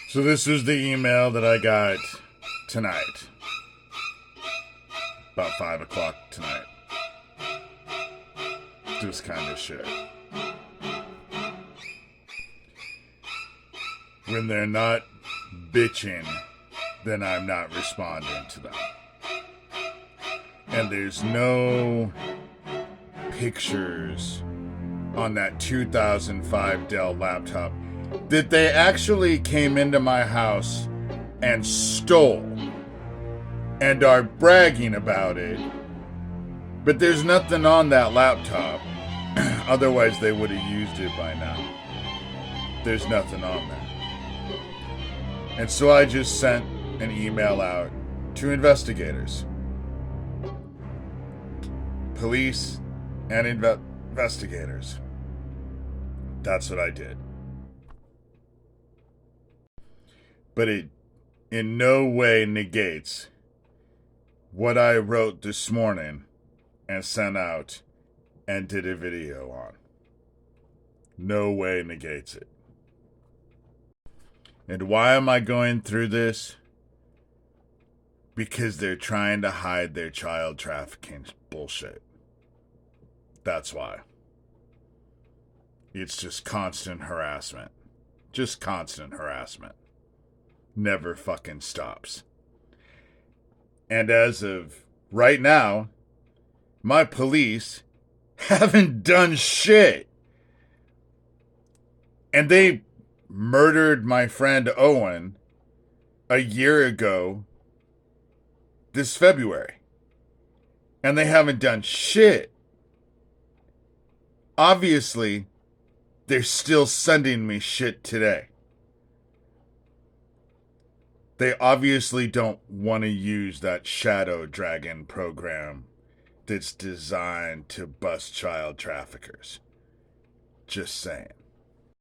So this was the email that I got tonight. About 5 o'clock tonight. This kind of shit. When they're not bitching, then I'm not responding to them. And there's no pictures on that 2005 Dell laptop that they actually came into my house and stole and are bragging about it. But there's nothing on that laptop. Otherwise, they would have used it by now. There's nothing on there. And so I just sent an email out to investigators. Police and investigators. That's what I did. But it in no way negates what I wrote this morning and sent out and did a video on. No way negates it. And why am I going through this? Because they're trying to hide their child trafficking bullshit. That's why. It's just constant harassment. Just constant harassment. Never fucking stops. And as of right now, my police haven't done shit. And they murdered my friend Owen a year ago this February. And they haven't done shit. Obviously, they're still sending me shit today. They obviously don't want to use that Shadow Dragon program that's designed to bust child traffickers. Just saying.